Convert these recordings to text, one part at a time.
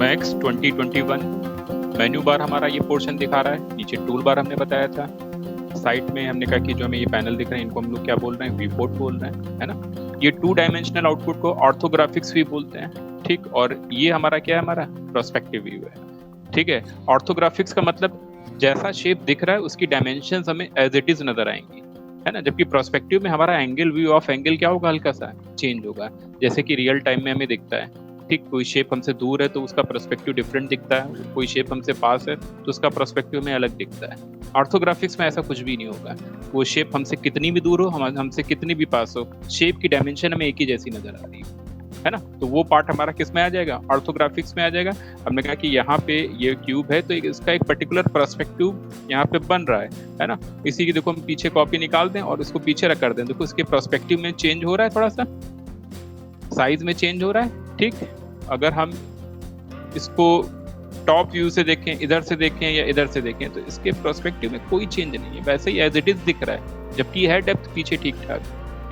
Max 2021 menu bar हमारा ये portion दिखा रहा है। नीचे टूल बार हमने बताया था। साइड में हमने कहा कि जो हमें ये पैनल दिख रहे हैं इनको हम लोग क्या बोल रहे हैं, व्यू पोर्ट बोल रहे हैं, है ना। ये 2 डायमेंशनल आउटपुट को ऑर्थोग्राफिक्स भी बोलते हैं, ठीक। और ये हमारा क्या है, हमारा प्रोस्पेक्टिव व्यू है, ठीक है। ऑर्थोग्राफिक्स का मतलब जैसा शेप दिख रहा है उसकी डायमेंशंस हमें एज इट इज नजर आएंगी, है ना। जबकि प्रोस्पेक्टिव में हमारा एंगल, व्यू ऑफ एंगल क्या होगा, हल्का सा चेंज होगा, जैसे कि रियल टाइम में हमें दिखता है, ठीक। कोई शेप हमसे दूर है तो उसका पर्सपेक्टिव डिफरेंट दिखता है, कोई शेप हमसे पास है तो उसका पर्सपेक्टिव में अलग दिखता है। ऑर्थोग्राफिक्स में ऐसा कुछ भी नहीं होगा। वो शेप हमसे कितनी भी दूर हो, हमसे कितनी भी पास हो, शेप की डायमेंशन हमें एक ही जैसी नजर आ रही है ना। तो वो पार्ट हमारा किस में आ जाएगा, ऑर्थोग्राफिक्स में आ जाएगा। हमने कहा कि यहाँ पे ये क्यूब है तो इसका एक पर्टिकुलर पर्सपेक्टिव यहाँ पे बन रहा है ना। इसी की देखो हम पीछे कॉपी निकाल दें और इसको पीछे रख कर दें, देखो इसके पर्सपेक्टिव में चेंज हो रहा है, थोड़ा सा साइज में चेंज हो रहा है, ठीक। अगर हम इसको टॉप व्यू से देखें, इधर से देखें या इधर से देखें तो इसके पर्सपेक्टिव में कोई चेंज नहीं है, वैसे ही एज इट इज दिख रहा है। जबकि है डेप्थ पीछे ठीक ठाक,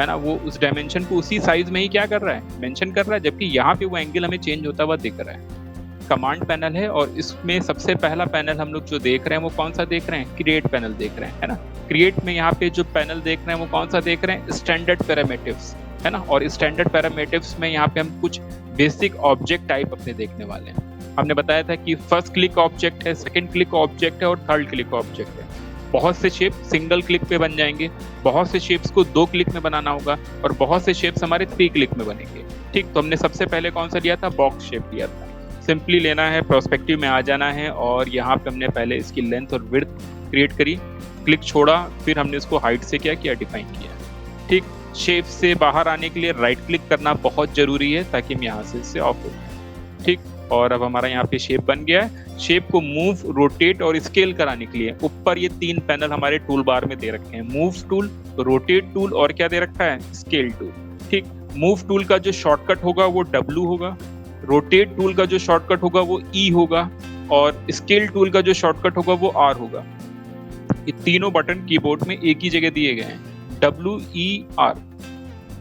है ना। वो उस डायमेंशन को उसी साइज में ही क्या कर रहा है, मेंशन कर रहा है, जबकि यहाँ पे वो एंगल हमें चेंज होता हुआ दिख रहा है। कमांड पैनल है और इसमें सबसे पहला पैनल हम लोग जो देख रहे हैं वो कौन सा देख रहे हैं, क्रिएट पैनल देख रहे हैं, है ना। क्रिएट में यहाँ पे जो पैनल देख रहे हैं वो कौन सा देख रहे हैं, स्टैंडर्ड पैरामीटर्स, है ना। और स्टैंडर्ड पैरामीटर्स में यहाँ पे हम कुछ बेसिक ऑब्जेक्ट टाइप अपने देखने वाले हैं। हमने बताया था कि फर्स्ट क्लिक ऑब्जेक्ट है, सेकंड क्लिक ऑब्जेक्ट है और थर्ड क्लिक ऑब्जेक्ट है। बहुत से शेप सिंगल क्लिक पे बन जाएंगे, बहुत से शेप्स को 2 क्लिक में बनाना होगा और बहुत से शेप्स हमारे 3 क्लिक में बनेंगे, ठीक। तो हमने सबसे पहले कौन सा लिया था, बॉक्स शेप लिया था। सिंपली लेना है, प्रोस्पेक्टिव में आ जाना है और यहाँ पे हमने पहले इसकी लेंथ और विड्थ क्रिएट करी, क्लिक छोड़ा, फिर हमने इसको हाइट से क्या किया, डिफाइन किया, ठीक। शेप से बाहर आने के लिए राइट क्लिक करना बहुत जरूरी है ताकि हम यहाँ से इससे ऑफ हो, ठीक। और अब हमारा यहाँ पे शेप बन गया है। शेप को मूव, रोटेट और स्केल कराने के लिए ऊपर ये 3 पैनल हमारे टूल बार में दे रखे हैं, मूव टूल, रोटेट टूल और क्या दे रखा है, स्केल टूल, ठीक। मूव टूल का जो शॉर्टकट होगा वो W होगा, रोटेट टूल का जो शॉर्टकट होगा वो E होगा और स्केल टूल का जो शॉर्टकट होगा वो R होगा। ये तीनों बटन कीबोर्ड में एक ही जगह दिए गए हैं, WER।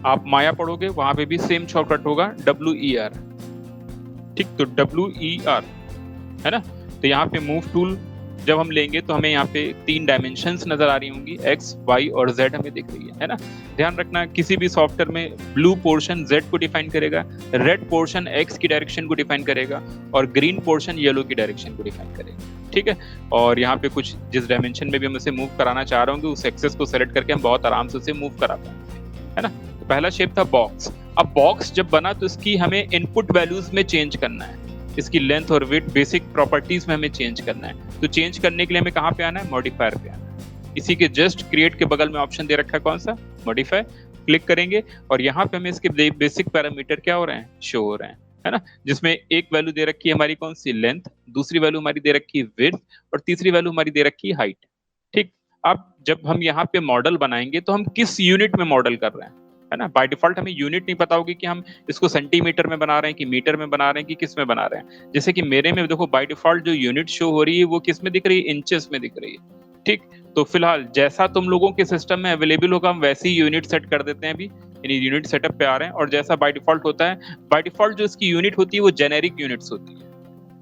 आप माया पढ़ोगे वहां पे भी सेम शॉर्टकट होगा, WER, ठीक। तो WER, है ना। तो यहाँ पे मूव टूल जब हम लेंगे तो हमें यहाँ पे 3 डायमेंशंस नजर आ रही होंगी, X, Y और Z हमें दिख रही है ना। ध्यान रखना किसी भी सॉफ्टवेयर में ब्लू पोर्शन Z को डिफाइन करेगा, रेड पोर्शन X की डायरेक्शन को डिफाइन करेगा और ग्रीन पोर्शन येलो की डायरेक्शन को डिफाइन करेगा, ठीक है। और यहाँ पे कुछ जिस डायमेंशन में भी हम इसे मूव कराना चाह रहे होंगे उस एक्सेस को सेलेक्ट करके हम बहुत आराम से उसे मूव करा पाएंगे, है ना। तो पहला शेप था बॉक्स। अब बॉक्स जब बना तो इसकी हमें इनपुट वैल्यूज में चेंज करना है, इसकी लेंथ और विड्थ बेसिक प्रॉपर्टीज में हमें चेंज करना है। तो चेंज करने के लिए हमें कहाँ पे आना है, मॉडिफायर पे आना है। इसी के जस्ट क्रिएट के बगल में ऑप्शन दे रखा है कौन सा, मॉडिफाई, क्लिक करेंगे और यहाँ पे हमें इसके बेसिक पैरामीटर क्या हो रहे हैं, शो हो रहे हैं, है ना। जिसमें एक वैल्यू दे रखी है हमारी कौन सी, लेंथ, दूसरी वैल्यू हमारी दे रखी है विड्थ और तीसरी वैल्यू हमारी दे रखी है हाइट, ठीक। अब जब हम यहाँ पे मॉडल बनाएंगे तो हम किस यूनिट में मॉडल कर रहे हैं, है ना। बाय डिफॉल्ट हमें यूनिट नहीं पता होगी कि हम इसको सेंटीमीटर में बना रहे हैं कि मीटर में बना रहे हैं कि किस में बना रहे हैं। जैसे कि मेरे में देखो बाय डिफॉल्ट जो यूनिट शो हो रही है वो किस में दिख रही है, इंचेस में दिख रही है, ठीक। तो फिलहाल जैसा तुम लोगों के सिस्टम में अवेलेबल होगा हम वैसे ही यूनिट सेट कर देते हैं, अभी यानी यूनिट सेटअप पे आ रहे हैं। और जैसा बाय डिफॉल्ट होता है, बाय डिफॉल्ट जो इसकी यूनिट होती है वो जेनेरिक यूनिट्स होती है,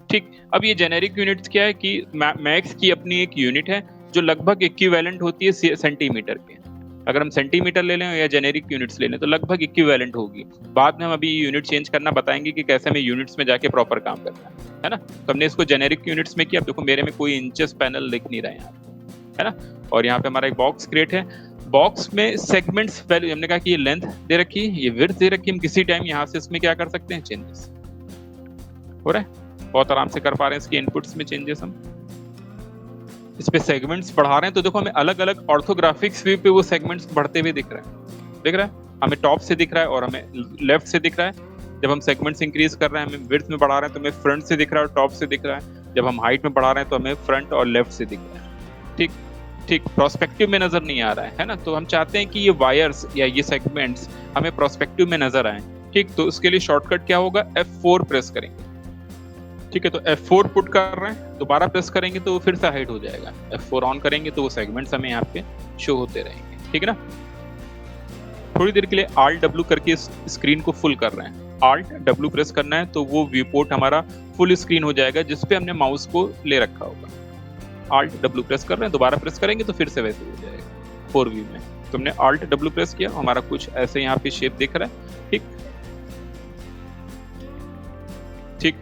ठीक। अब ये जेनेरिक यूनिट्स क्या है कि मैक्स की अपनी एक यूनिट है जो लगभग इक्विवेलेंट होती है सेंटीमीटर के। अगर हम सेंटीमीटर ले लें या जेनेरिक यूनिट्स ले लें तो लगभग इक्विवेलेंट होगी। बाद में हम अभी यूनिट चेंज करना बताएंगे कि कैसे हमें यूनिट्स में जाके प्रॉपर काम करना है ना। तो हमने इसको जेनेरिक यूनिट्स में किया। अब देखो मेरे में कोई इंचेस पैनल दिख नहीं रहा है यहाँ, है ना। और यहाँ पे हमारा एक बॉक्स क्रिएट है। बॉक्स में सेगमेंट्स वैल्यू हमने कहा कि ये लेंथ दे रखी है, ये विड्थ दे रखी है, हम किसी टाइम यहाँ से इसमें क्या कर सकते हैं, चेंजेस हो रहा है, बहुत आराम से कर पा रहे हैं इसके इनपुट्स में चेंजेस। हम इस पे सेगमेंट्स बढ़ा रहे हैं तो देखो हमें अलग अलग ऑर्थोग्राफिक्स व्यू पे वो सेगमेंट्स बढ़ते हुए दिख रहा है, हमें टॉप से दिख रहा है और हमें लेफ्ट से दिख रहा है। जब हम सेगमेंट्स इंक्रीज कर रहे हैं, हमें विड्थ में बढ़ा रहे हैं तो हमें फ्रंट से दिख रहा है और टॉप से दिख रहा है। जब हम हाइट में बढ़ा रहे हैं तो हमें फ्रंट और लेफ्ट से दिख रहा है, ठीक ठीक। प्रोस्पेक्टिव में नजर नहीं आ रहा है ना। तो हम चाहते हैं कि ये वायर्स या ये सेगमेंट्स हमें प्रोस्पेक्टिव में नजर आए, ठीक। तो उसके लिए शॉर्टकट क्या होगा, F4 प्रेस करेंगे, ठीक है। तो F4 पुट कर रहे हैं, दोबारा प्रेस करेंगे तो फिर से हाइड हो जाएगा। F4 ऑन करेंगे तो वो सेगमेंट्स हमें यहाँ पे शो होते रहेंगे, ठीक है ना। थोड़ी देर के लिए Alt W करके इस स्क्रीन को फुल कर रहे हैं, Alt W प्रेस करना है तो वो व्यू पोर्ट हमारा फुल स्क्रीन हो जाएगा जिसपे हमने माउस को ले रखा होगा। Alt W प्रेस कर रहे हैं, दोबारा प्रेस करेंगे तो फिर से वैसे हो जाएगा 4 व्यू में। तो हमने Alt W प्रेस किया, हमारा कुछ ऐसे यहाँ पे शेप दिख रहा है। ठीक ठीक,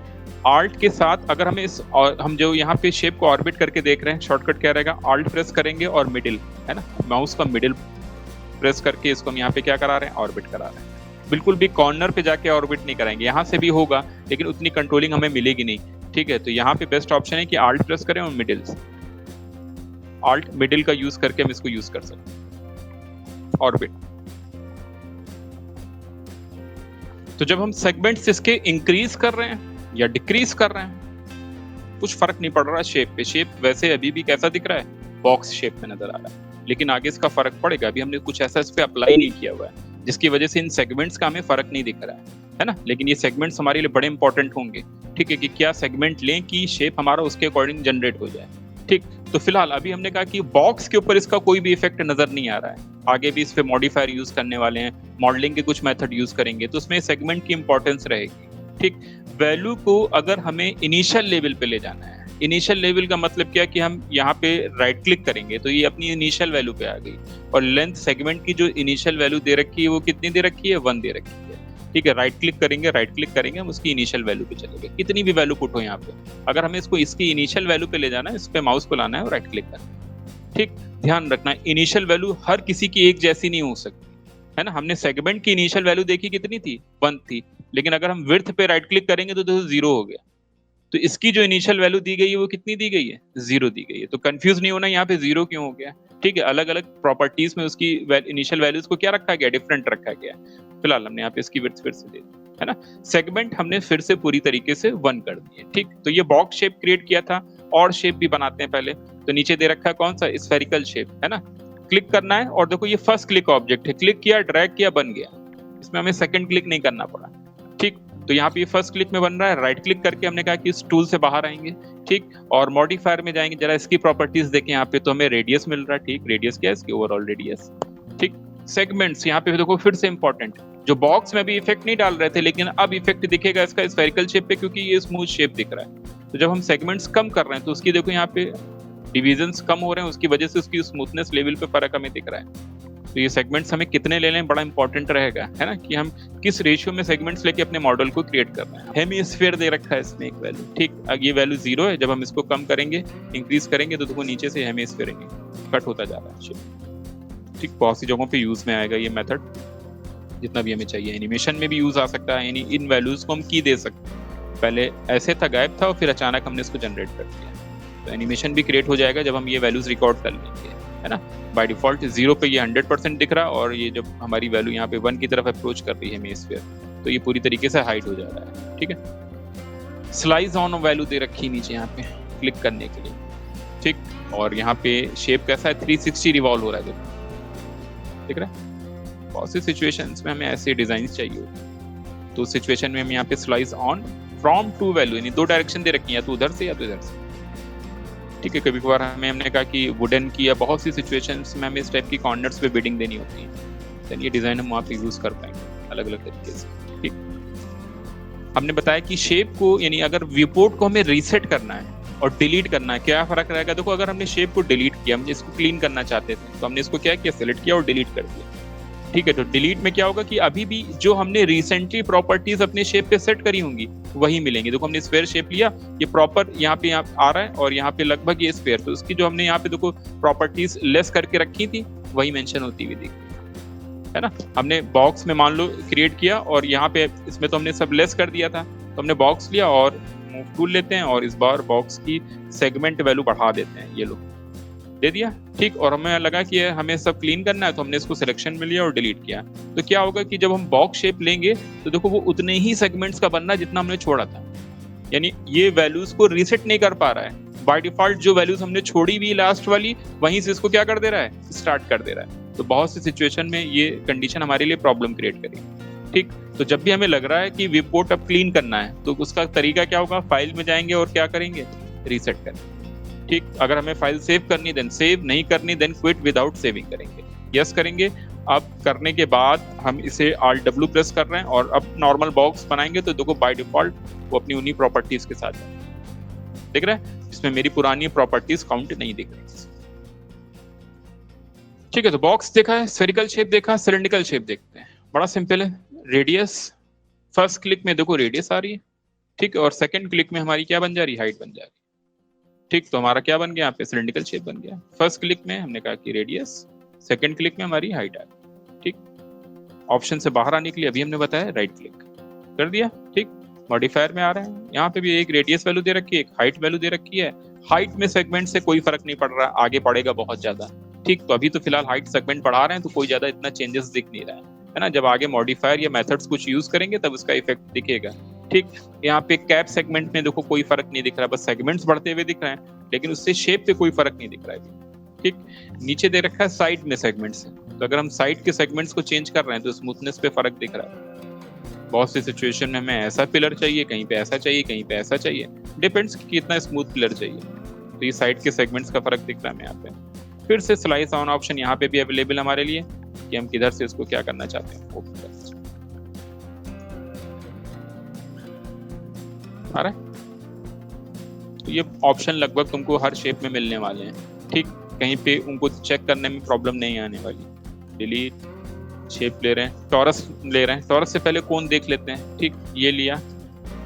Alt के साथ अगर हमें इस और हम जो यहाँ पे शेप को ऑर्बिट करके देख रहे हैं, शॉर्टकट क्या रहेगा, Alt प्रेस करेंगे और मिडिल, है ना, माउस का मिडिल प्रेस करके इसको हम यहाँ पे क्या करा रहे हैं, ऑर्बिट करा रहे हैं। बिल्कुल भी कॉर्नर पे जाके ऑर्बिट नहीं कराएंगे, यहाँ से भी होगा लेकिन उतनी कंट्रोलिंग हमें मिलेगी नहीं। ठीक है, तो यहाँ पे बेस्ट ऑप्शन है कि Alt प्रेस करें और मिडिल, Alt मिडिल का यूज करके हम इसको यूज कर सकते हैं, ऑर्बिट। तो जब हम सेगमेंट्स इसके इंक्रीज कर रहे हैं या डिक्रीज कर रहे हैं, कुछ फर्क नहीं पड़ रहा शेप पे। शेप वैसे अभी भी कैसा दिख रहा है, बॉक्स शेप में नजर आ रहा है, लेकिन आगे इसका फर्क पड़ेगा। अभी हमने कुछ ऐसा इस पे अप्लाई नहीं किया हुआ है जिसकी वजह से इन सेगमेंट्स का हमें फर्क नहीं दिख रहा है ना। लेकिन ये सेगमेंट्स हमारे लिए बड़े इंपॉर्टेंट होंगे। ठीक है, कि क्या सेगमेंट लें कि शेप हमारा उसके अकॉर्डिंग जनरेट हो जाए। ठीक, तो फिलहाल अभी हमने कहा कि बॉक्स के ऊपर इसका कोई भी इफेक्ट नजर नहीं आ रहा है। आगे भी इस पे मॉडिफायर यूज करने वाले हैं, मॉडलिंग के कुछ मेथड यूज करेंगे, तो उसमें सेगमेंट की इंपॉर्टेंस रहेगी। ठीक, वैल्यू को अगर हमें इनिशियल लेवल पे ले जाना है, इनिशियल लेवल का मतलब क्या कि हम यहाँ पे राइट क्लिक करेंगे तो ये अपनी इनिशियल वैल्यू पे आ गई, और लेंथ सेगमेंट की जो इनिशियल वैल्यू दे रखी है वो कितनी दे रखी है, 1 दे रखी है। ठीक है, राइट क्लिक करेंगे हम उसकी इनिशियल वैल्यू पे चले गए, कितनी भी वैल्यू पुट हो यहाँ पे। अगर हमें इसको इसकी इनिशियल वैल्यू पे ले जाना है, इस पे माउस को लाना है और राइट क्लिक करना है। ठीक, ध्यान रखना इनिशियल वैल्यू हर किसी की एक जैसी नहीं हो सकती, है ना। हमने सेगमेंट की इनिशियल वैल्यू देखी कितनी थी, 1 थी, लेकिन अगर हम विड्थ पे राइट क्लिक करेंगे तो 0 हो गया। तो इसकी जो इनिशियल वैल्यू दी गई है वो कितनी दी गई है, 0 दी गई है। तो कंफ्यूज नहीं होना यहाँ पे 0 क्यों हो गया। ठीक है, अलग अलग प्रॉपर्टीज में उसकी इनिशियल वैल्यूज को क्या रखा गया, डिफरेंट रखा गया। फिलहाल हमने यहाँ पे इसकी विड्थ फिर से दे दी, है ना। सेगमेंट हमने फिर से पूरी तरीके से 1 कर दिए। ठीक, तो ये बॉक्स शेप क्रिएट किया था, और शेप भी बनाते हैं पहले। तो नीचे दे रखा है कौन सा, स्फेरिकल शेप, है ना। क्लिक करना है और देखो ये फर्स्ट क्लिक ऑब्जेक्ट है, क्लिक किया, ड्रैग किया, बन गया। इसमें हमें सेकंड क्लिक नहीं करना पड़ा। ठीक, तो यहाँ पे फर्स्ट क्लिक में बन रहा है। राइट क्लिक करके हमने कहा कि इस टूल से बाहर आएंगे। ठीक, और मॉडिफायर में जाएंगे, जरा इसकी प्रॉपर्टीज देखें यहाँ पे, तो हमें रेडियस मिल रहा है। ठीक, रेडियस क्या है, इसकी ओवरऑल रेडियस। ठीक, सेगमेंट्स यहाँ पे देखो फिर से इंपॉर्टेंट, जो बॉक्स में भी इफेक्ट नहीं डाल रहे थे लेकिन अब इफेक्ट दिखेगा इसका स्फेरिकल शेप पे, क्योंकि ये स्मूथ शेप दिख रहा है। तो जब हम सेगमेंट्स कम कर रहे हैं तो उसकी देखो यहाँ पे डिविजन्स कम हो रहे हैं, उसकी वजह से उसकी स्मूथनेस लेवल पे फर्क हमें दिख रहा है। तो ये सेगमेंट्स हमें कितने ले लें बड़ा इंपॉर्टेंट रहेगा, है ना, कि हम किस रेशियो में सेगमेंट्स लेके अपने मॉडल को क्रिएट कर रहे हैं। हेमीस्फीयर दे रखा है इसमें एक वैल्यू। ठीक, अब ये वैल्यू 0 है, जब हम इसको कम करेंगे, इंक्रीज करेंगे, तो देखो नीचे से हेमीस्फीयर कट होता जा रहा है। ठीक, बहुत सी जगहों पे यूज में आएगा ये मेथड, जितना भी हमें चाहिए। एनिमेशन में भी यूज आ सकता है, यानी इन वैल्यूज को हम की दे सकते हैं। पहले ऐसे था, गायब था, और फिर अचानक हमने इसको जनरेट कर दिया। तो एनिमेशन भी क्रिएट हो जाएगा जब हम ये वैल्यूज रिकॉर्ड कर लेंगे, है ना। बाय डिफॉल्ट 0 पे ये 100% दिख रहा है, और ये जब हमारी वैल्यू यहाँ पे 1 की तरफ अप्रोच कर रही है हेमीस्फीयर, तो ये पूरी तरीके से हाइड हो जा रहा है। ठीक है, स्लाइस ऑन वैल्यू दे रखी नीचे यहाँ पे क्लिक करने के लिए। ठीक, और यहाँ पे शेप कैसा है, 360 रिवॉल्व हो रहा है, दिख रहा है। बहुत सी सिचुएशंस में हमें ऐसे डिजाइन चाहिए होते, तो सिचुएशन में हम यहाँ पे slice on from to value, यानी 2 डायरेक्शन दे रखी है, या तो उधर से या तो इधर से। ठीक है, कभी कभार हमने कहा कि वुडन की या बहुत सी सिचुएशंस में हमें इस टाइप की कॉर्नर्स पे बिडिंग देनी होती है, देन ये डिजाइन हम वहाँ पे यूज कर पाएंगे अलग अलग तरीके से। ठीक, हमने बताया कि शेप को, यानी अगर व्यू पोर्ट को हमें रीसेट करना है और डिलीट करना है, क्या फर्क रहेगा। देखो, अगर हमने शेप को डिलीट किया, हम इसको क्लीन करना चाहते थे, तो हमने इसको क्या किया, सिलेक्ट किया और डिलीट कर दिया। ठीक है, तो डिलीट में क्या होगा कि अभी भी जो हमने रिसेंटली प्रॉपर्टीज अपने शेप पे सेट करी होंगी वही मिलेंगी। देखो, हमने स्फेयर शेप लिया, ये प्रॉपर यहाँ पे आ रहा है, और यहाँ पे लगभग ये स्फेयर, तो उसकी जो हमने यहाँ पे देखो प्रॉपर्टीज लेस करके रखी थी वही मेंशन होती हुई दिख, है ना। हमने बॉक्स में मान लो क्रिएट किया, और यहाँ पे इसमें तो हमने सब लेस कर दिया था, तो हमने बॉक्स लिया और मूव टूल लेते हैं, और इस बार बॉक्स की सेगमेंट वैल्यू बढ़ा देते हैं, ये लो दे दिया। ठीक, और हमें लगा कि हमें सब क्लीन करना है, तो हमने इसको सिलेक्शन में लिया और डिलीट किया। तो क्या होगा कि जब हम बॉक्स शेप लेंगे तो देखो वो उतने ही सेगमेंट्स का बनना जितना हमने छोड़ा था, यानी ये वैल्यूज को रीसेट नहीं कर पा रहा है। बाय डिफॉल्ट जो वैल्यूज हमने छोड़ी हुई लास्ट वाली, वहीं से इसको क्या कर दे रहा है, स्टार्ट कर दे रहा है। तो बहुत सी सिचुएशन में ये कंडीशन हमारे लिए प्रॉब्लम क्रिएट करेगी। ठीक, तो जब भी हमें लग रहा है कि व्यू पोर्ट अब क्लीन करना है, तो उसका तरीका क्या होगा, फाइल में जाएंगे और क्या करेंगे, रीसेट करेंगे। ठीक, अगर हमें फाइल सेव करनी देन सेव, नहीं करनी देन क्विट विदाउट सेविंग करेंगे, यस करेंगे, अब करने के बाद हम इसे Alt+W प्रेस कर रहे हैं और अब नॉर्मल बॉक्स बनाएंगे तो देखो बाय डिफॉल्ट वो अपनी उन्हीं प्रॉपर्टीज के साथ है। दिख रहा है, इसमें मेरी पुरानी प्रॉपर्टीज काउंट नहीं दिख रही। ठीक है, तो बॉक्स देखा है, स्फेरिकल शेप देखा, सिलिंड्रिकल शेप देखते हैं। बड़ा सिंपल है। रेडियस, फर्स्ट क्लिक में देखो रेडियस आ रही है, ठीक है, और सेकंड क्लिक में हमारी क्या बन जा रही है, हाइट बन जा रही है। ठीक, तो हमारा क्या बन गया यहाँ पे, सिलिंड्रिकल शेप बन गया। फर्स्ट क्लिक में हमने कहा कि रेडियस, सेकंड क्लिक में हमारी हाइट आ गई। ठीक, ऑप्शन से बाहर आने के लिए अभी हमने बताया राइट क्लिक कर दिया। ठीक, मॉडिफायर में आ रहे हैं, यहाँ पे भी एक रेडियस वैल्यू दे रखी है, एक हाइट वैल्यू दे रखी है। हाइट में सेगमेंट से कोई फर्क नहीं पड़ रहा, आगे पड़ेगा बहुत ज्यादा। ठीक, तो अभी तो फिलहाल हाइट सेगमेंट बढ़ा रहे हैं तो कोई ज्यादा इतना चेंजेस दिख नहीं रहा है ना। जब आगे मॉडिफायर या मेथड्स कुछ यूज करेंगे तब उसका इफेक्ट दिखेगा। ठीक, यहाँ पे कैप सेगमेंट में देखो कोई फर्क नहीं दिख रहा, बस सेगमेंट्स बढ़ते हुए दिख रहे हैं, लेकिन उससे शेप पे कोई फर्क नहीं दिख रहा है। ठीक, नीचे दे रखा है साइड में सेगमेंट्स है, तो अगर हम साइड के सेगमेंट्स को चेंज कर रहे हैं तो स्मूथनेस पे फर्क दिख रहा है। बहुत सी सिचुएशन में हमें ऐसा पिलर चाहिए, कहीं पे ऐसा चाहिए, कहीं पे ऐसा चाहिए, डिपेंड्स कि कितना स्मूथ पिलर चाहिए। तो ये साइड के सेगमेंट्स का फर्क दिख रहा है यहाँ पे। फिर से स्लाइस ऑन ऑप्शन यहाँ पे भी अवेलेबल हमारे लिए कि हम किधर से इसको क्या करना चाहते हैं, ओपन करना चाहते हैं। आ रहा है, तो ये ऑप्शन लगभग तुमको हर शेप में मिलने वाले हैं। ठीक, कहीं पे उनको चेक करने में प्रॉब्लम नहीं आने वाली। डिलीट, शेप ले रहे हैं, टॉरस ले रहे हैं, टॉरस से पहले कोन देख लेते हैं। ठीक, ये लिया,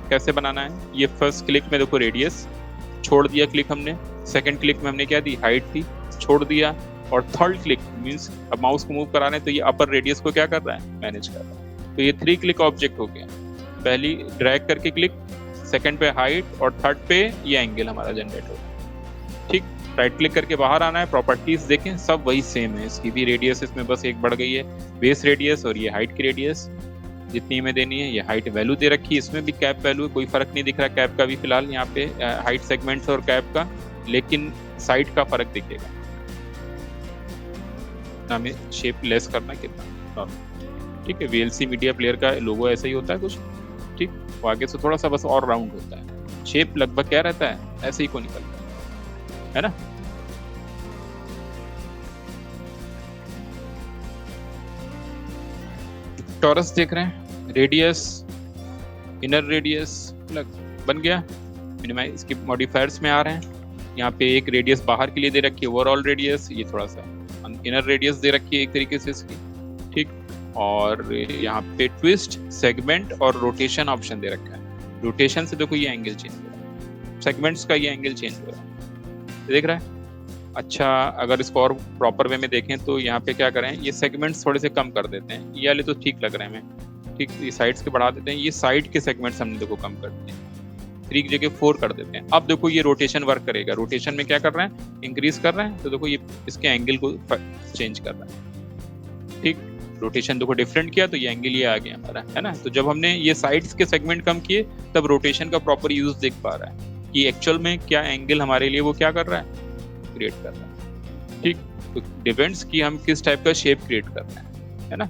कैसे बनाना है, ये फर्स्ट क्लिक में देखो रेडियस छोड़ दिया क्लिक हमने, सेकंड क्लिक में हमने क्या दी, हाइट थी, छोड़ दिया, और थर्ड क्लिक मींस अब माउस को मूव करा रहे हैं तो ये अपर रेडियस को क्या कर रहा है, मैनेज कर रहा है। तो ये 3 क्लिक ऑब्जेक्ट हो गया। पहली ड्रैग करके क्लिक, सेकंड पे हाइट और थर्ड पे ये एंगल हमारा जनरेट होगा। ठीक, राइट क्लिक करके बाहर आना है, प्रॉपर्टीज देखें सब वही सेम है। इसकी भी रेडियस इसमें बस एक बढ़ गई है, बेस रेडियस, और ये हाइट की रेडियस जितनी हमें देनी है। ये हाइट वैल्यू दे रखी है, इसमें भी कैप वैल्यू है, कोई फर्क नहीं दिख रहा कैप का भी फिलहाल यहाँ पे, हाइट सेगमेंट्स और कैप का, लेकिन साइड का फर्क दिखेगा। हमें शेप लेस करना कितना, ठीक है। VLC मीडिया प्लेयर का लोगो ऐसा ही होता है कुछ, ठीक, वो आगे से थोड़ा सा बस और राउंड होता है, शेप लगभग क्या रहता है, ऐसे ही को निकलता है ना। टॉरस देख रहे हैं, रेडियस, इनर रेडियस बन गया। मिनिमाइज, इसके मॉडिफायर्स में आ रहे हैं, यहाँ पे एक रेडियस बाहर के लिए दे रखी है, ओवरऑल रेडियस, ये थोड़ा सा इनर रेडियस दे रखी है एक तरीके से इसकी, ठीक। और यहाँ पे ट्विस्ट, सेगमेंट और रोटेशन ऑप्शन दे रखा है। रोटेशन से देखो ये एंगल चेंज हो रहा है, सेगमेंट्स का ये एंगल चेंज हो रहा है, देख रहा है। अच्छा, अगर इसको और प्रॉपर वे में देखें तो यहाँ पे क्या करें, ये सेगमेंट्स थोड़े से कम कर देते हैं, ये वाले तो ठीक लग रहे हैं हमें, ठीक, ये साइड्स के बढ़ा देते हैं, ये साइड के सेगमेंट्स हमने देखो कम कर दिए, 3 की जगह 4 कर देते हैं। अब देखो ये रोटेशन वर्क करेगा, रोटेशन में क्या कर रहे हैं, इंक्रीज कर रहे हैं, तो देखो ये इसके एंगल को चेंज कर रहा है, ठीक। रोटेशन देखो डिफरेंट किया तो ये एंगल ये आ गया हमारा, है ना। तो जब हमने ये साइड्स के सेगमेंट कम किए तब रोटेशन का प्रॉपर यूज देख पा रहा है कि एक्चुअल में क्या एंगल हमारे लिए वो क्या कर रहा है, क्रिएट कर रहा है, ठीक। तो डिपेंड्स कि हम किस टाइप का शेप क्रिएट कर रहे हैं, है ना।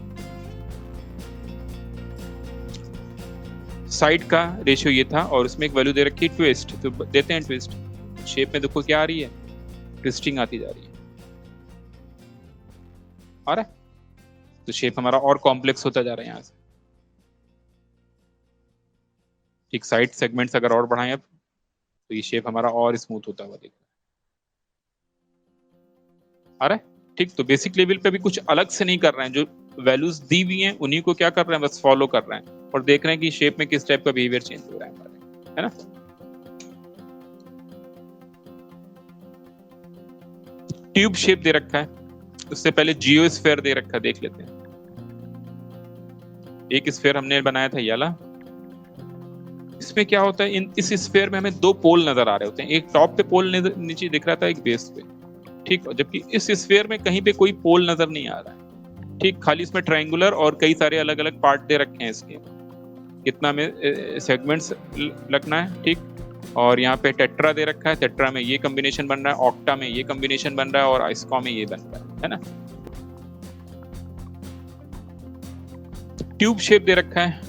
साइड का रेशियो ये था और उसमें एक वैल्यू दे रखी है ट्विस्ट, तो देते हैं ट्विस्ट। शेप में देखो क्या आ रही है, ट्विस्टिंग आती जा रही है, आ रहा है। तो शेप हमारा और कॉम्प्लेक्स होता जा रहा है यहाँ से, ठीक। साइड सेगमेंट्स अगर और बढ़ाएं अब तो ये शेप हमारा और स्मूथ होता हुआ दिख रहा है, आ रहा है, ठीक। तो बेसिक लेवल पे भी कुछ अलग से नहीं कर रहे हैं, जो वैल्यूज दी हुई हैं उन्हीं को क्या कर रहे हैं, बस फॉलो कर रहे हैं और देख रहे हैं कि शेप में किस टाइप का बिहेवियर चेंज हो रहा है हमारे, है ना। ट्यूब शेप दे रखा है, उससे पहले जियोस्फीयर दे रखा है, देख लेते हैं। एक स्फीयर हमने बनाया था ये वाला, इसमें क्या होता है, इस स्फीयर में हमें 2 पोल नजर आ रहे होते हैं, एक टॉप पे पोल नीचे दिख रहा था, एक बेस पे, ठीक। जबकि इस स्फीयर में कहीं पे कोई पोल नजर नहीं आ रहा है, ठीक। खाली इसमें ट्रायंगुलर और कई सारे अलग अलग पार्ट दे रखे हैं इसके, कितना में सेगमेंट्स लगना है, ठीक। और यहाँ पे टेट्रा दे रखा है, टेट्रा में ये कॉम्बिनेशन बन रहा है, ऑक्टा में ये कॉम्बिनेशन बन रहा है और आइस्कॉ में ये बन रहा है ना। ट्यूब शेप दे रखा है,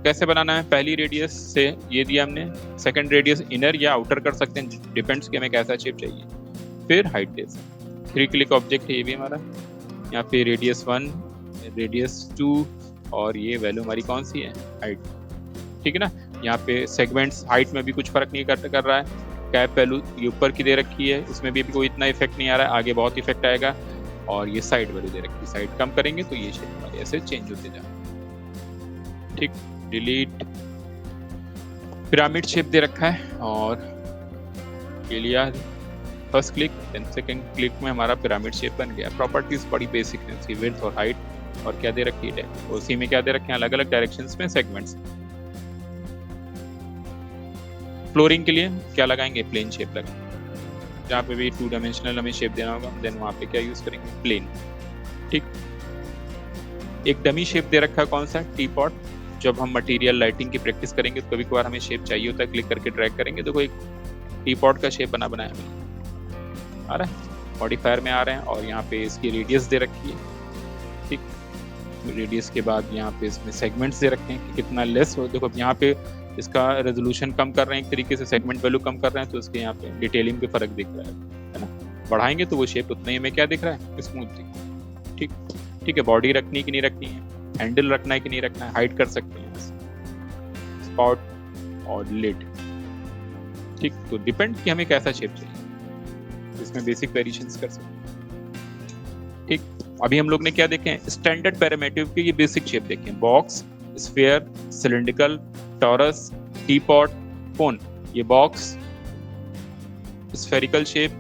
कैसे बनाना है, पहली रेडियस से ये दिया हमने, सेकंड रेडियस इनर या आउटर कर सकते हैं, डिपेंड्स कि हमें कैसा शेप चाहिए। फिर हाइट दे, 3 क्लिक ऑब्जेक्ट है ये भी हमारा, यहाँ पे रेडियस 1, रेडियस 2 और ये वैल्यू हमारी कौन सी है, हाइट, ठीक है ना। यहाँ पे सेगमेंट्स हाइट में भी कुछ फर्क नहीं कर रहा है। कैप वैल्यू ये ऊपर की दे रखी है, इसमें भी कोई इतना इफेक्ट नहीं आ रहा है, आगे बहुत इफेक्ट आएगा। और ये साइड वैल्यू दे रखी है, साइड कम करेंगे तो ये शेप हमारे ऐसे चेंज होते जाए, ठीक। डिलीट, पिरामिड शेप दे रखा है और ये लिया first click, then second click में हमारा पिरामिड शेप बन गया। प्रॉपर्टीज बड़ी बेसिक है इसकी, विड्थ और हाइट, और क्या दे रखी है, उसी में क्या दे रखे हैं, अलग अलग डायरेक्शंस में सेगमेंट्स। फ्लोरिंग के लिए क्या लगाएंगे, प्लेन शेप लगाएंगे। जहाँ पे भी 2 डायमेंशनल हमें शेप देना होगा, देन वहाँ पे क्या यूज करेंगे, प्लेन, ठीक। एक डमी शेप दे रखा है, कौन सा, टी पॉट। जब हम मटेरियल लाइटिंग की प्रैक्टिस करेंगे तो कभी कभार हमें शेप चाहिए होता है, क्लिक करके ड्रैग करेंगे, देखो एक टी पॉट का शेप बनाया आ रहा है, मॉडिफायर में आ रहे हैं। और यहाँ पे इसकी रेडियस दे रखी है, ठीक। रेडियस के बाद यहाँ पे इसमें सेगमेंट्स दे रखे हैं कि कितना लेस हो। देखो यहाँ पे इसका रेजोल्यूशन कम कर रहे हैं, एक तरीके से सेगमेंट वैल्यू कम कर रहे हैं, तो इसके यहाँ पे डिटेलिंग पे फर्क दिख रहा है ना। बढ़ाएंगे तो वो शेप उतना ही हमें क्या दिख रहा है, स्मूथ दिख, ठीक। ठीक है, बॉडी रखनी कि नहीं रखनी है, हैंडल रखना है कि नहीं रखना है, हाइड कर सकते हैं, स्पॉट और लिड, ठीक। तो डिपेंड कि हमें कैसा शेप चाहिए, इसमें बेसिक वेरिएशंस कर सकते हैं, ठीक। अभी हम लोग ने क्या देखे, स्टैंडर्ड पैरामीटर के ये बेसिक शेप देखे, box, sphere, cylindrical, torus, teapot, cone. ये box, spherical shape,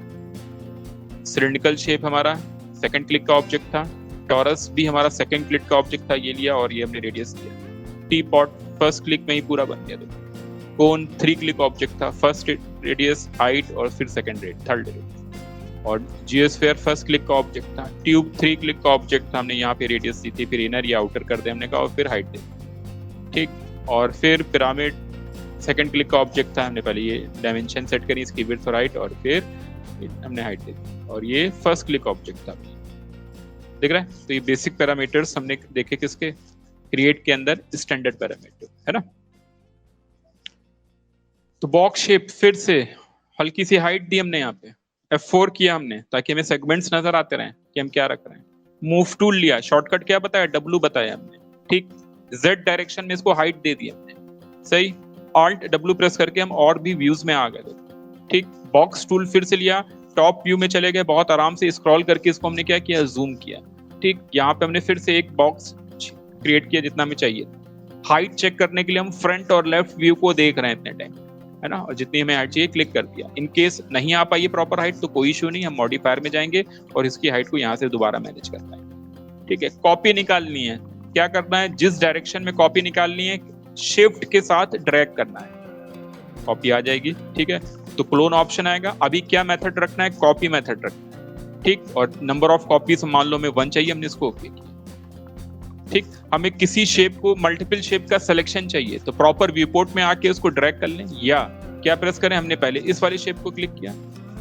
cylindrical shape हमारा सेकंड क्लिक का ऑब्जेक्ट था, टॉरस भी हमारा सेकंड क्लिक का ऑब्जेक्ट था, ये लिया और ये हमने रेडियस दिया। टीपॉट फर्स्ट क्लिक में ही पूरा बन गया। देखो कोन 3 क्लिक ऑब्जेक्ट था, फर्स्ट रेडियस, हाइट और फिर सेकंड रेड, थर्ड रेड। और जियोस्फीयर फर्स्ट क्लिक का ऑब्जेक्ट था, ट्यूब 3 क्लिक का ऑब्जेक्ट था, हमने यहाँ पे रेडियस दी थी, फिर इनर या आउटर कर दे हमने कहा, और फिर हाइट दे, ठीक। और फिर पिरामिड सेकंड क्लिक का ऑब्जेक्ट था, हमने पहले ये डायमेंशन सेट करी इसकी विड्थ और हाइट, और फिर हमने हाइट दे दी, और ये फर्स्ट क्लिक ऑब्जेक्ट था, दिख रहा है। तो ये बेसिक पैरामीटर्स हमने देखे किसके, क्रिएट के अंदर, स्टैंडर्ड पैरामीटर, है ना। तो बॉक्स शेप, फिर से हल्की सी हाइट दी हमने, यहाँ पे F4 किया हमने ताकि हमें सेगमेंट्स नजर आते रहें कि हम क्या रख रहे हैं। मूव टूल लिया, शॉर्टकट क्या बताया, W बताया हमने, ठीक। Z डायरेक्शन में इसको हाइट दे दी हमने, सही। Alt W प्रेस करके हम और भी व्यूज में आ गए, ठीक। बॉक्स टूल फिर से लिया, टॉप व्यू में चले गए, बहुत आराम से स्क्रॉल करके इसको हमने क्या किया, जूम किया, ठीक। यहाँ पे हमने फिर से एक बॉक्स क्रिएट किया जितना हमें चाहिए। हाइट चेक करने के लिए हम फ्रंट और लेफ्ट व्यू को देख रहे हैं इतने टाइम, है ना, और जितनी हमें हाइट चाहिए क्लिक कर दिया। इन केस नहीं आ पाई प्रॉपर हाइट तो कोई इशू नहीं, हम मॉडिफायर में जाएंगे और इसकी हाइट को यहाँ से दोबारा मैनेज करना है, ठीक है। कॉपी निकालनी है, क्या करना है, जिस डायरेक्शन में कॉपी निकालनी है शिफ्ट के साथ ड्रैग करना है, कॉपी आ जाएगी, ठीक है। तो क्लोन ऑप्शन आएगा। अभी क्या मेथड रखना है, कॉपी मेथड रखना है, ठीक। और नंबर ऑफ कॉपीज मान लो हमें 1 चाहिए, हमने इसको ओके किया, ठीक। हमें किसी शेप को, मल्टीपल शेप का सिलेक्शन चाहिए तो प्रॉपर व्यू पोर्ट में आके उसको ड्रैग कर लें, या क्या प्रेस करें, हमने पहले इस वाले शेप को क्लिक किया,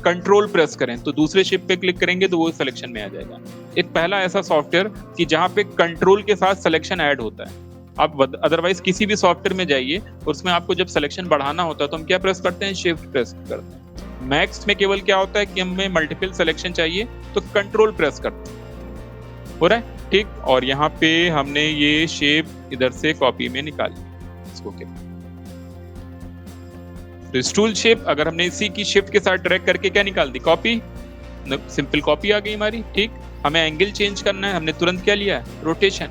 कंट्रोल प्रेस करें तो दूसरे शेप पे क्लिक करेंगे तो वो सिलेक्शन में आ जाएगा। एक पहला ऐसा सॉफ्टवेयर कि जहां पे कंट्रोल के साथ सिलेक्शन ऐड होता है। आप अदरवाइज किसी भी सॉफ्टवेयर में जाइए और उसमें आपको जब सिलेक्शन बढ़ाना होता है तो हम क्या प्रेस करते हैं, शिफ्ट प्रेस करते हैं। मैक्स में केवल क्या होता है कि हमें मल्टीपल सिलेक्शन चाहिए तो कंट्रोल प्रेस करते हैं, हो रहा है, ठीक। और यहाँ पे हमने ये शेप इधर से कॉपी में निकाली, इसको क्या, तो स्टूल शेप अगर हमने इसी की शिफ्ट के साथ ड्रैग करके क्या निकाल दी, कॉपी, सिंपल कॉपी आ गई हमारी, ठीक। हमें एंगल चेंज करना है, हमने तुरंत क्या लिया, रोटेशन,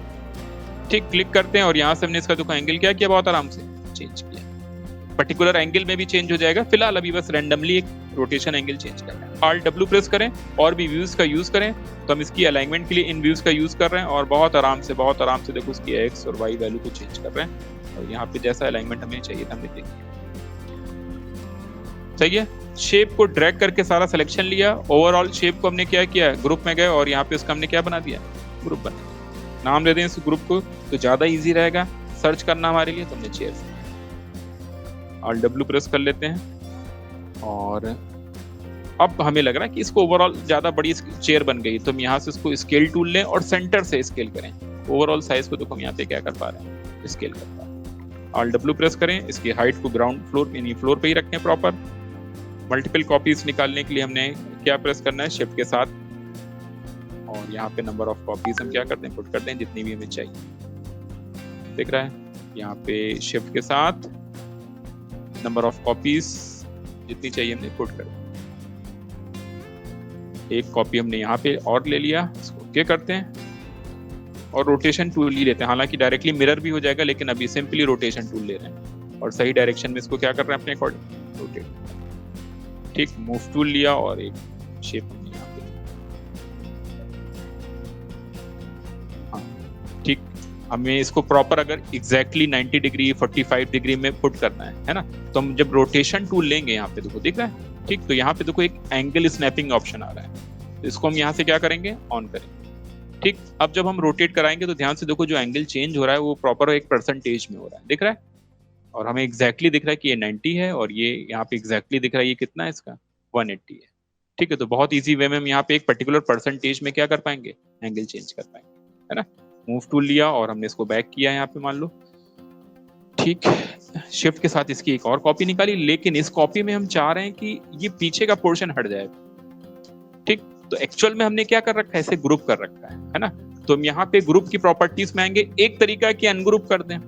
ठीक। क्लिक करते हैं और यहाँ से हमने इसका जो एंगल क्या किया, बहुत आराम से चेंज किया, पर्टिकुलर एंगल में भी चेंज हो जाएगा। फिलहाल अभी बस रैंडमली एक रोटेशन एंगल चेंज करना है। Alt W प्रेस करें और भी व्यूज का यूज करें, तो हम इसकी अलाइनमेंट के लिए इन व्यूज का यूज कर रहे हैं और बहुत आराम से देखो उसकी एक्स और वाई वैल्यू को चेंज कर रहे हैं और यहाँ पे जैसा अलाइनमेंट हमें चाहिए था हमने देख लिया, सही है। शेप को ड्रैग करके सारा सिलेक्शन लिया, ओवरऑल शेप को हमने क्या किया, ग्रुप में गए और यहाँ पे उसका हमने क्या बना दिया, ग्रुप बना दिया। नाम दे दें इस ग्रुप को तो ज्यादा इजी रहेगा सर्च करना हमारे लिए, तो हमने चेयर Alt W प्रेस कर लेते हैं और अब हमें लग रहा है कि इसको ओवरऑल ज्यादा बड़ी चेयर बन गई, तो हम यहाँ से इसको स्केल टूल लें और सेंटर से स्केल करें। ओवरऑल साइज को देखो हम यहाँ पे क्या कर पा रहे हैं, स्केल कर पा रहे हैं। Alt W प्रेस करें, इसकी हाइट को ग्राउंड फ्लोर यानी फ्लोर पे ही रखें प्रॉपर। मल्टीपल कॉपीज निकालने के लिए हमने क्या प्रेस करना है, शिफ्ट के साथ और यहाँ पे नंबर ऑफ कॉपीज हम क्या करते हैं, पुट करते हैं जितनी भी हमें चाहिए। दिख रहा है यहाँ पे शिफ्ट के साथ नंबर ऑफ कॉपीज जितनी चाहिए हमने पुट कर दी। एक कॉपी हमने यहाँ पे और ले लिया, इसको ओके करते हैं और रोटेशन टूल ही लेते हैं। हालांकि डायरेक्टली मिरर भी हो जाएगा, लेकिन अभी सिंपली रोटेशन टूल ले रहे हैं और सही डायरेक्शन में इसको क्या कर रहे हैं अपने अकॉर्डिंग रोटेट। ठीक, मूव टूल लिया और एक शेप हमने यहाँ पे, हाँ ठीक। हमें इसको प्रॉपर अगर एग्जैक्टली 90 डिग्री 45 डिग्री में पुट करना है ना, तो हम जब रोटेशन टूल लेंगे यहाँ पे देखो दिख रहा है, ठीक। तो यहाँ पे देखो एक एंगल स्नैपिंग ऑप्शन आ रहा है, तो इसको हम यहाँ से क्या करेंगे, ऑन करेंगे। ठीक, अब जब हम रोटेट कराएंगे तो ध्यान से देखो जो एंगल चेंज हो रहा है वो प्रॉपर एक परसेंटेज में हो रहा है, दिख रहा है। और हमें एग्जैक्टली दिख रहा है कि ये 90 है और ये यहाँ पे एग्जैक्टली दिख रहा है ये कितना है इसका 180 है। ठीक है, तो बहुत इजी वे में हम यहाँ पे एक पर्टिकुलर परसेंटेज में क्या कर पाएंगे, एंगल चेंज कर पाएंगे, है ना। मूव टूल लिया और हमने इसको बैक किया यहाँ पे मान लो, ठीक। शिफ्ट के साथ इसकी एक और कॉपी निकाली, लेकिन इस कॉपी में हम चाह रहे हैं कि ये पीछे का पोर्शन हट जाए, ठीक। तो एक्चुअल में हमने क्या कर रखा है, इसे ग्रुप कर रखा है ना। तो हम यहाँ पे ग्रुप की प्रॉपर्टीज में आएंगे, एक तरीका है कि अनग्रुप कर दें,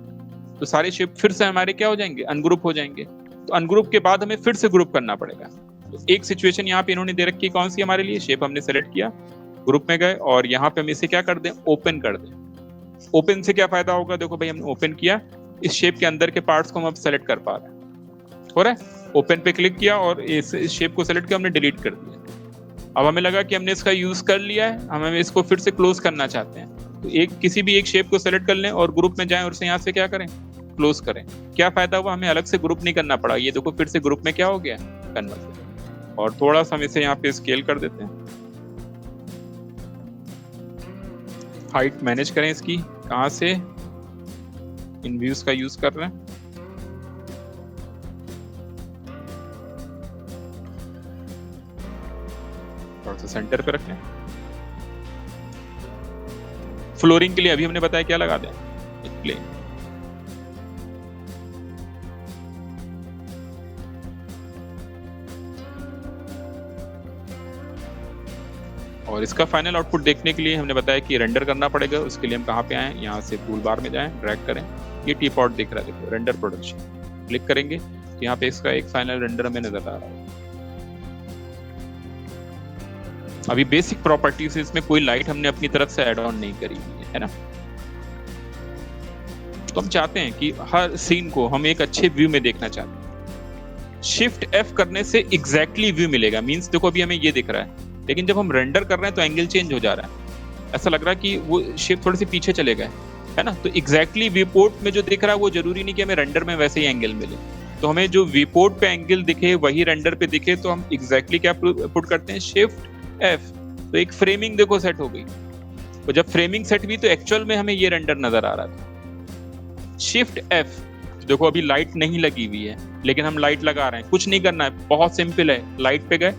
तो सारे शिफ्ट फिर से हमारे क्या हो जाएंगे, अनग्रुप हो जाएंगे। तो अनग्रुप के बाद हमें फिर से ग्रुप करना पड़ेगा। तो एक सिचुएशन यहाँ पे इन्होंने दे रखी है, कौन सी हमारे लिए, शेप हमने सेलेक्ट किया, ग्रुप में गए और यहाँ पे हम इसे क्या कर दें, ओपन कर दें। ओपन से क्या फायदा होगा, देखो भाई हमने ओपन किया, इस शेप के अंदर के पार्ट्स को हम अब सेलेक्ट कर पा रहे हैं, हो रहा है। ओपन पे क्लिक किया और इस शेप को सेलेक्ट किया, हमने डिलीट कर दिया। अब हमें लगा कि हमने इसका यूज कर लिया है, हमें इसको फिर से क्लोज करना चाहते हैं, तो एक किसी भी एक शेप को सेलेक्ट कर लें और ग्रुप में जाएं और इसे यहाँ से क्या करें, क्लोज करें। क्या फायदा हुआ, हमें अलग से ग्रुप नहीं करना पड़ा। ये देखो फिर से ग्रुप में क्या हो गया, कन्वर्ट। और थोड़ा सा हम इसे यहाँ पे स्केल कर देते हैं, हाइट मैनेज करें इसकी, कहाँ से, इन व्यूज का यूज कर रहे हैं। थोड़ा सा सेंटर पे रखें। फ्लोरिंग के लिए अभी हमने बताया क्या लगा दें, एक प्लेन। और इसका फाइनल आउटपुट देखने के लिए हमने बताया कि रेंडर करना पड़ेगा। उसके लिए हम कहाँ पे आए, यहाँ से टूल बार में जाएं, ड्रैग करें, ये टी पॉट दिख रहा है, देखो रेंडर प्रोडक्शन, क्लिक करेंगे तो यहाँ पे इसका एक फाइनल रेंडर हमें नजर आ रहा है। अभी बेसिक प्रॉपर्टीज इसमें कोई लाइट हमने अपनी तरफ से ऐड ऑन नहीं करी हुई है ना। तो हम चाहते हैं कि हर सीन को हम एक अच्छे व्यू में देखना चाहते हैं। शिफ्ट F करने से एग्जैक्टली व्यू मिलेगा, मींस देखो अभी हमें ये दिख रहा है, लेकिन जब हम रेंडर कर रहे हैं तो एंगल चेंज हो जा रहा है, ऐसा लग रहा है कि वो शेप थोड़े से पीछे चले गए, है ना। तो एग्जैक्टली व्यूपोर्ट में जो दिख रहा है वो जरूरी नहीं कि हमें रेंडर में वैसे ही एंगल मिले। तो हमें जो व्यूपोर्ट पे एंगल दिखे वही रेंडर पे दिखे, तो हम एग्जैक्टली क्या पुट करते हैं, शिफ्ट F। तो एक फ्रेमिंग देखो सेट हो गई, तो जब फ्रेमिंग सेट हुई तो एक्चुअल में हमें ये रेंडर नजर आ रहा था। शिफ्ट F, देखो अभी लाइट नहीं लगी हुई है, लेकिन हम लाइट लगा रहे हैं, कुछ नहीं करना है, बहुत सिंपल है। लाइट पे गए,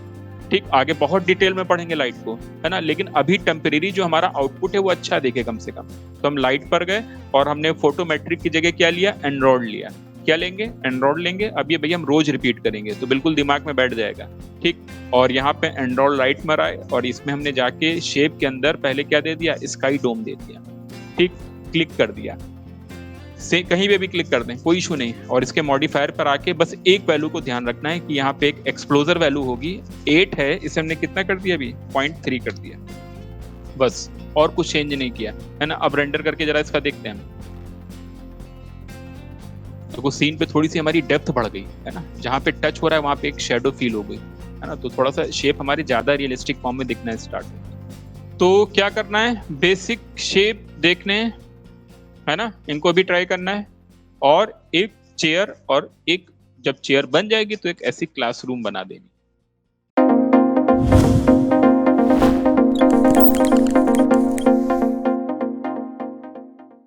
ठीक, आगे बहुत डिटेल में पढ़ेंगे लाइट को, है ना, लेकिन अभी टेम्परेरी जो हमारा आउटपुट है वो अच्छा दिखे कम से कम। तो हम लाइट पर गए और हमने फोटोमेट्रिक की जगह क्या लिया, एंड्रॉइड लिया। क्या लेंगे, एंड्रॉइड लेंगे। अब ये भैया हम रोज रिपीट करेंगे तो बिल्कुल दिमाग में बैठ जाएगा, ठीक। और यहाँ पे एंड्रॉइड लाइट मराए और इसमें हमने जाके शेप के अंदर पहले क्या दे दिया, स्काई डोम दे दिया, ठीक, क्लिक कर दिया। से कहीं पे भी क्लिक कर दें, कोई इशू नहीं। और इसके मॉडिफायर पर आके बस एक वैल्यू को ध्यान रखना है कि यहाँ पे एक एक्सप्लोजर वैल्यू होगी, 8 है, इसे हमने कितना कर दिया अभी, 0.3 कर दिया, बस, और कुछ चेंज नहीं किया, है ना। अब रेंडर करके जरा इसका देखते हैं। तो सीन पे थोड़ी सी हमारी डेप्थ बढ़ गई, है ना, जहाँ पे टच हो रहा है वहां पे एक शेडो फील हो गई, है ना। तो थोड़ा सा शेप हमारी ज्यादा रियलिस्टिक फॉर्म में दिखना स्टार्ट हो। तो क्या करना है, बेसिक शेप देखने, है ना, इनको भी ट्राई करना है। और एक चेयर, और एक जब चेयर बन जाएगी तो एक ऐसी क्लासरूम बना देनी।